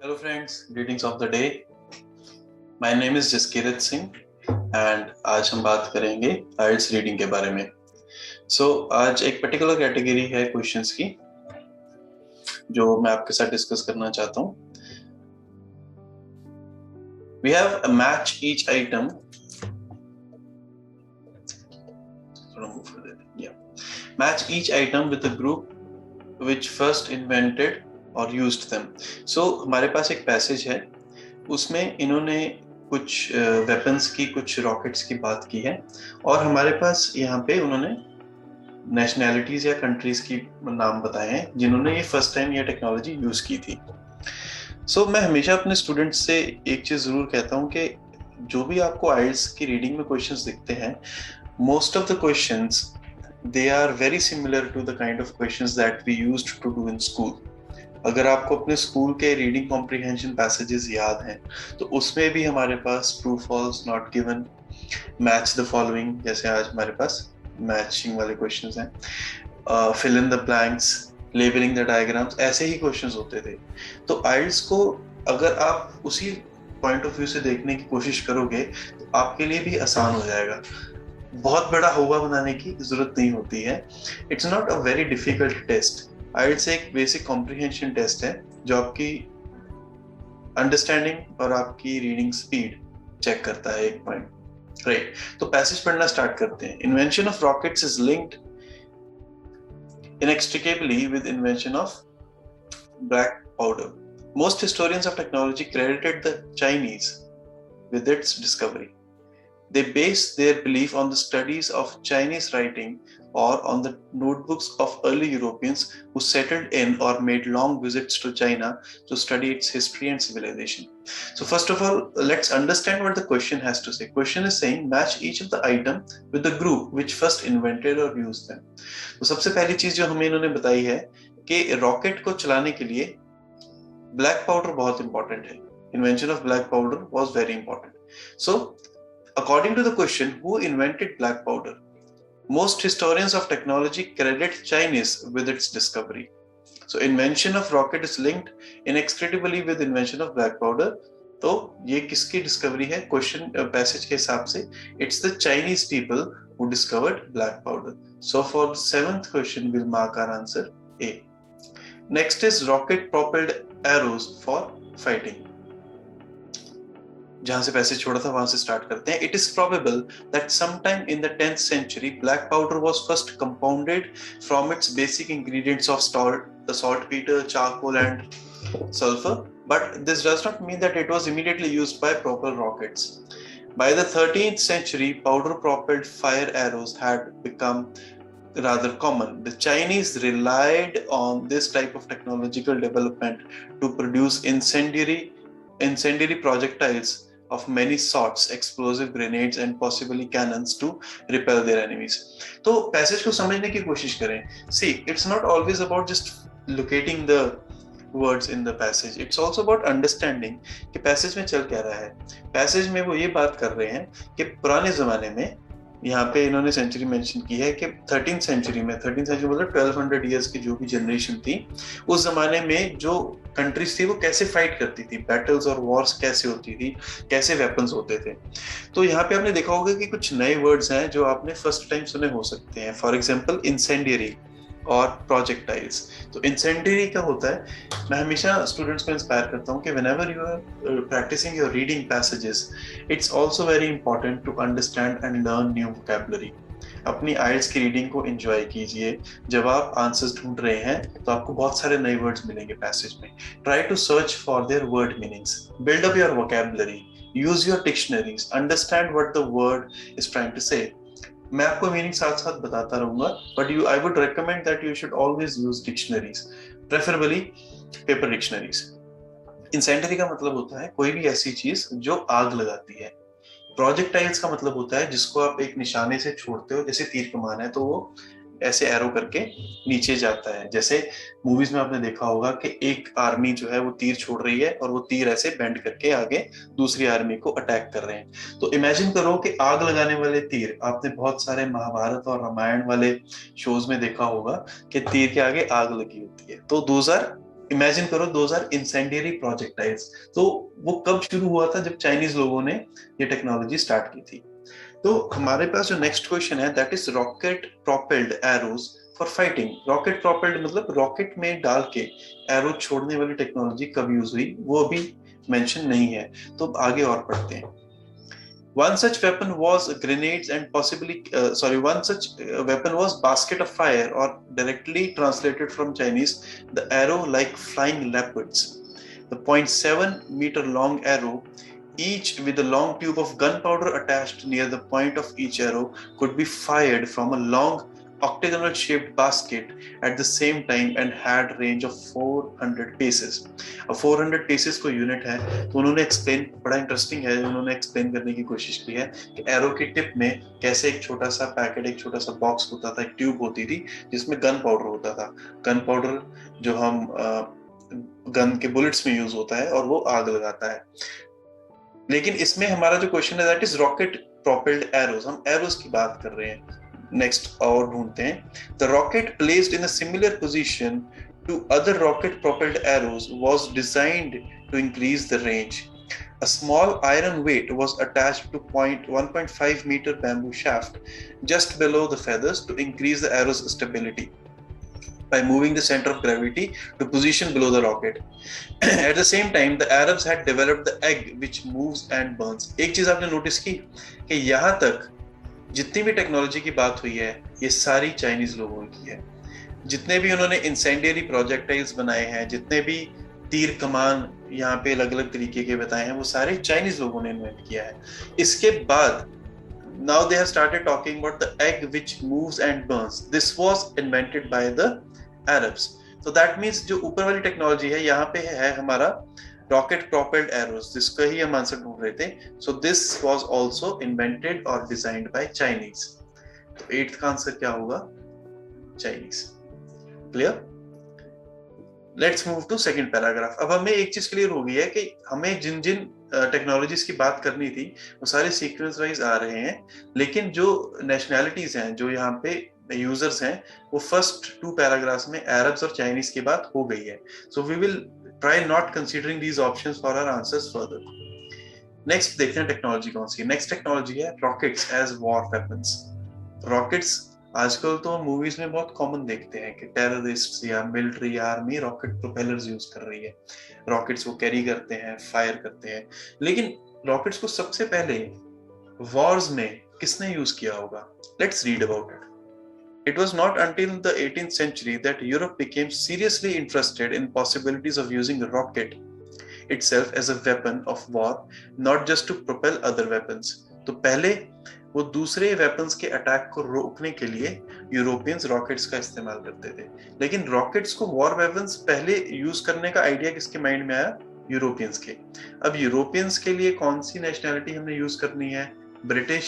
Hello friends, greetings of the day. My name is Jaskirat Singh and आज हम बात करेंगे IELTS रीडिंग के बारे में. आज एक पर्टिकुलर कैटेगरी है क्वेश्चंस की जो मैं आपके साथ डिस्कस करना चाहता हूँ. We have a match each item. Match each item with the group which first invented or used them. हमारे पास एक पैसेज है, उसमें इन्होंने कुछ वेपन्स की, कुछ रॉकेट्स की बात की है और हमारे पास यहाँ पे उन्होंने नेशनैलिटीज या कंट्रीज की नाम बताए हैं जिन्होंने ये फर्स्ट टाइम ये टेक्नोलॉजी यूज की थी. मैं हमेशा अपने स्टूडेंट्स से एक चीज जरूर कहता हूँ कि जो भी आपको आइल्स की रीडिंग में क्वेश्चंस दिखते हैं, most of the questions they are very similar to the kind of questions that we used to do in school. अगर आपको अपने स्कूल के रीडिंग कॉम्प्रिहेंशन पैसेजेस याद हैं तो उसमें भी हमारे पास true false, not given, match the following, जैसे आज हमारे पास मैचिंग वाले क्वेश्चंस हैं, fill in the blanks, labelling the diagrams, ऐसे ही क्वेश्चंस होते थे. तो आइल्स को अगर आप उसी पॉइंट ऑफ व्यू से देखने की कोशिश करोगे तो आपके लिए भी आसान हो जाएगा. बहुत बड़ा हुआ बनाने की जरूरत नहीं होती है. It's not a very difficult test. IELTS एक बेसिक कॉम्प्रिहेंशन टेस्ट है जो आपकी अंडरस्टैंडिंग और आपकी रीडिंग स्पीड चेक करता है, एक पॉइंट. राइट, तो पैसेज पढ़ना स्टार्ट करते हैं. Invention of rockets is linked inextricably with invention of black powder. Most historians of technology credited the Chinese with its discovery. They base their belief on the studies of Chinese writing or on the notebooks of early Europeans who settled in or made long visits to China to study its history and civilization. So first of all, let's understand what the question has to say. Question is saying match each of the item with the group which first invented or used them. तो सबसे पहली चीज जो हमें इन्होंने बताई है कि रॉकेट को चलाने के लिए ब्लैक पाउडर बहुत इंपॉर्टेंट है. Invention of black powder was very important. So according to the question, who invented black powder? Most historians of technology credit Chinese with its discovery. So invention of rocket is linked inextricably with invention of black powder. तो ये किसकी discovery है? Question passage के हिसाब से it's the Chinese people who discovered black powder. So for the seventh question, we'll mark our answer A. Next is rocket propelled arrows for fighting. जहां से passage छोड़ा था वहां से स्टार्ट करते हैं. It is probable that sometime in the 10th century black powder was first compounded from its basic ingredients of saltpeter, charcoal and sulfur, but this does not mean that it was immediately used by proper rockets. By the 13th century, powder propelled fire arrows had become rather common. The Chinese relied on this type of technological development to produce incendiary projectiles of many sorts, explosive grenades and possibly cannons to repel their enemies. तो passage को समझने की कोशिश करें. See, it's not always about just locating the words in the passage. It's also about understanding कि passage में चल क्या रहा है. पैसेज में वो ये बात कर रहे हैं कि पुराने जमाने में, यहाँ पे इन्होंने सेंचुरी मेंशन की है कि 13th सेंचुरी में, 13th सेंचुरी मतलब 1200 ईयर्स की जो भी जनरेशन थी उस जमाने में जो कंट्रीज थी वो कैसे फाइट करती थी, बैटल्स और वॉर्स कैसे होती थी, कैसे वेपन्स होते थे. तो यहाँ पे आपने देखा होगा कि कुछ नए वर्ड्स हैं जो आपने फर्स्ट टाइम सुने हो सकते हैं. फॉर एग्जाम्पल इंसेंडियरी और प्रोजेक्टाइल्स. तो इंसेंडियरी क्या होता है? मैं हमेशा स्टूडेंट्स को इंस्पायर करता हूँ कि whenever you are practicing your reading passages, it's also very important to understand and learn new vocabulary. अपनी आइल्स की रीडिंग को एंजॉय कीजिए. जब आप आंसर्स ढूंढ रहे हैं तो आपको बहुत सारे नए वर्ड्स मिलेंगे पैसेज में. Try to search for their word meanings, build up your vocabulary, use your dictionaries, understand what the word is trying to say. मैं आपको मीनिंग साथ साथ बताता रहूंगा, but I would recommend that you should always use dictionaries, preferably paper dictionaries. Incendiary का मतलब होता है कोई भी ऐसी चीज जो आग लगाती है. प्रोजेक्टाइल्स का मतलब होता है जिसको आप एक निशाने से छोड़ते हो, जैसे तीर कमान है तो वो ऐसे एरो करके नीचे जाता है. जैसे मूवीज में आपने देखा होगा कि एक आर्मी जो है वो तीर छोड़ रही है और वो तीर ऐसे बेंड करके आगे दूसरी आर्मी को अटैक कर रहे हैं. तो इमेजिन करो कि आग लगाने वाले तीर, आपने बहुत सारे महाभारत और रामायण वाले शोज में देखा होगा कि तीर के आगे आग लगी होती है. तो दोज आर इमेजिन करो, दोज आर इंसेंडियरी प्रोजेक्टाइल्स। तो वो कब शुरू हुआ था? जब चाइनीज लोगों ने ये टेक्नोलॉजी स्टार्ट की थी। तो हमारे पास जो नेक्स्ट क्वेश्चन है that is rocket propelled arrows for fighting. Rocket propelled मतलब रॉकेट में डाल के एरो छोड़ने वाली टेक्नोलॉजी कब यूज हुई, वो अभी मेंशन नहीं है। तो आगे और पढ़ते हैं। One such weapon was grenades and possibly, one such weapon was basket of fire, or directly translated from Chinese, the arrow like flying leopards. The 0.7-meter long arrow, each with a long tube of gunpowder attached near the point of each arrow, could be fired from a long octagonal shaped basket at the same time and had range of 400 paces. अब 400 paces को unit है, तो उन्होंने explain, बड़ा interesting है, उन्होंने explain करने की कोशिश की है कि एरो की टिप में कैसे एक छोटा सा पैकेट, एक छोटा सा बॉक्स होता था, एक ट्यूब होती थी जिसमें गन पाउडर होता था। गन पाउडर जो हम गन के बुलेट्स में यूज होता है और वो आग लगाता है। लेकिन इसमें हमारा जो क्वेश्चन है that is rocket propelled arrows, हम एरोज की बात कर रहे हैं। नेक्स्ट और ढूंढते हैं। The rocket placed in a similar position to other rocket propelled arrows was designed to increase the range. A small iron weight was attached to 1.5 meter bamboo shaft just below the feathers to increase the arrow's stability by moving the center of gravity to position below the rocket. At the same time, the Arabs had developed the egg which moves and burns. एक चीज आपने notice की कि यहाँ तक जितनी भी technology की बात हुई है ये सारी चाइनीज लोगों की है। जितने भी उन्होंने इंसेंडियरी प्रोजेक्टाइल्स बनाए हैं, जितने भी तीर कमान यहाँ पे अलग अलग तरीके के बताए हैं, वो सारे चाइनीज लोगों ने इन्वेंट किया है। इसके बाद now they have started talking about the egg which moves and burns. This was invented by the Arabs. So that means जो ऊपर वाली टेक्नोलॉजी है यहाँ पे है हमारा रॉकेट प्रोपेल्ड एरोस, जिसका ही हम आंसर ढूंढ रहे थे। So this was also invented और डिजाइन्ड बाय चाइनीज। तो 8th का आंसर क्या होगा? Chinese. Clear? Let's move to second paragraph. अब हमें एक चीज क्लियर हो गई है कि हमें जिन जिन टेक्नोलॉजीज की बात करनी थी वो सारे सीक्वेंस वाइज आ रहे हैं, लेकिन जो नेशनैलिटीज हैं, जो यहाँ पे यूजर्स हैं, वो फर्स्ट 2 पैराग्राफ्स में अरब्स और चाइनीज की बात हो गई है। So we will try not considering these options for our answers further. Next देखते हैं टेक्नोलॉजी कौन सी है। नेक्स्ट टेक्नोलॉजी है rockets as war weapons. Rockets आजकल तो मूवीज में बहुत कॉमन देखते हैं कि टेररिस्ट या military army rocket propellers use कर रही है, रॉकेट्स वो कैरी करते हैं, फायर करते हैं। लेकिन रॉकेट्स को सबसे पहले वॉर्स में किसने यूज किया होगा? Let's read about it. It was not until the 18th century that Europe became seriously interested in possibilities of using a rocket itself as a weapon of war, not just to propel other weapons. तो पहले वो दूसरे weapons के attack को रोकने के लिए Europeans rockets का इस्तेमाल करते थे। लेकिन रॉकेट्स को वॉर वेपन्स पहले यूज करने का आइडिया किसके माइंड में आया? यूरोपियंस के। अब यूरोपियंस के लिए कौन सी नेशनैलिटी हमने यूज करनी है? ब्रिटिश,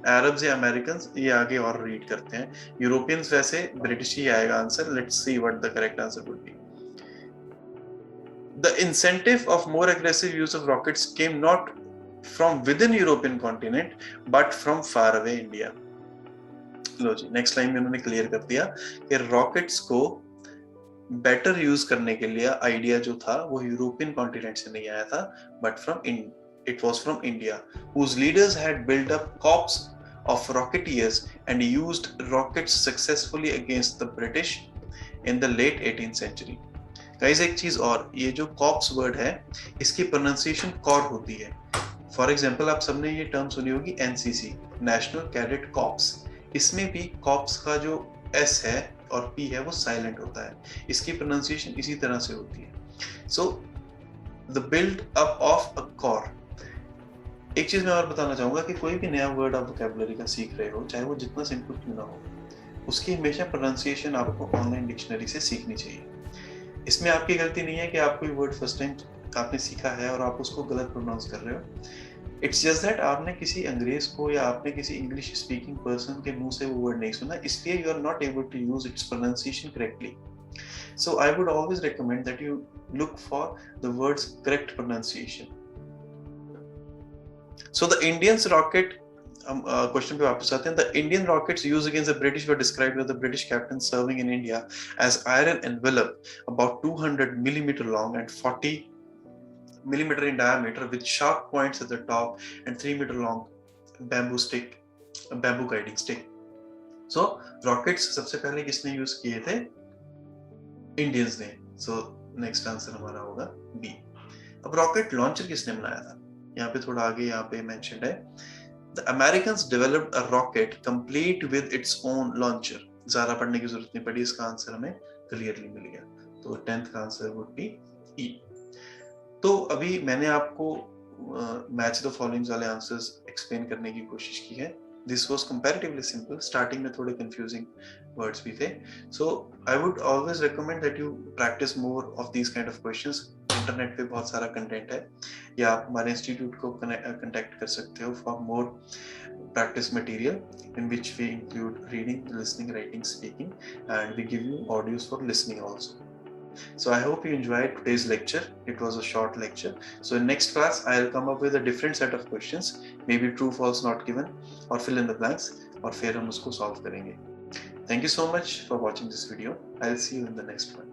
अरब्स या अमेरिकन? ये आगे और रीड करते हैं। यूरोपियंस वैसे ब्रिटिश ही आएगा answer. Let's see what the correct answer would be. The incentive of more aggressive use of rockets came not from within European continent but from far away India. लो जी, next line में उन्होंने clear कर दिया कि rockets को better use करने के लिए आइडिया जो था वो यूरोपियन कॉन्टिनेंट से नहीं आया था, but from it was from India, whose leaders had built up corps of rocketeers and used rockets successfully against the British in the late 18th century. Guys एक चीज और, ये जो कॉप्स वर्ड है इसकी प्रोनाउंसिएशन कॉर होती है। For example आप सबने ये टर्म सुनी होगी एनसीसी, नेशनल कैडेट कॉप्स। इसमें भी कॉप्स का जो एस है और पी है वो साइलेंट होता है, इसकी प्रोनाउंसिएशन इसी तरह से होती है। So the build up of a core. एक चीज मैं और बताना चाहूंगा कि कोई भी नया वर्ड आप वोकैबुलरी का सीख रहे हो, चाहे वो जितना सिंपल क्यों ना हो, उसकी हमेशा प्रोनाउंसिएशन आपको ऑनलाइन डिक्शनरी से सीखनी चाहिए। इसमें आपकी गलती नहीं है कि आप कोई वर्ड फर्स्ट टाइम आपने सीखा है और आप उसको गलत प्रोनाउंस कर रहे हो। इट्स जस्ट दैट आपने किसी अंग्रेज को या आपने किसी इंग्लिश स्पीकिंग पर्सन के मुंह से वो वर्ड नहीं सुना, इसलिए you are not able to use its pronunciation correctly. So I would always recommend that you look for the words correct pronunciation. So the Indians rocket हम क्वेश्चन पे वापस आते हैं. The Indian rockets used against the British were described by the British captain serving in India as iron envelope about 200 millimeter long and 40 millimeter in diameter with sharp points at the top and 3 meter long bamboo guiding stick. So rockets सबसे पहले किसने use किए थे? Indians ने. So next answer हमारा होगा B. अब rocket launcher किसने बनाया था? यहाँ पे थोड़ा आगे यहाँ पे मेंशन्ड है. The Americans developed a rocket complete with its own launcher. ज़्यादा पढ़ने की जरूरत नहीं पड़ी, इसका आंसर हमें क्लियरली मिल गया. तो 10th का आंसर वुड बी ई. तो अभी मैंने आपको मैच द फॉलोइंग वाले आंसर्स एक्सप्लेन करने की कोशिश की है. This was comparatively simple. Starting में थोड़े कंफ्यूजिंग वर्ड्स भी थे. So I would always recommend that you practise more of these kind of questions. Internet पे बहुत सारा कंटेंट है, या आप हमारे इंस्टीट्यूट को कंटेक्ट कर सकते हो for more practice material in which we include reading, listening, writing, speaking, and we give you audios for listening also. So I hope you enjoyed today's lecture. It was a short lecture. So in next class, I'll come up with a different set of questions, maybe true, false, not given, or fill in the blanks, और फिर हम उसको solve करेंगे. Thank you so much for watching this video. I'll see you in the next one.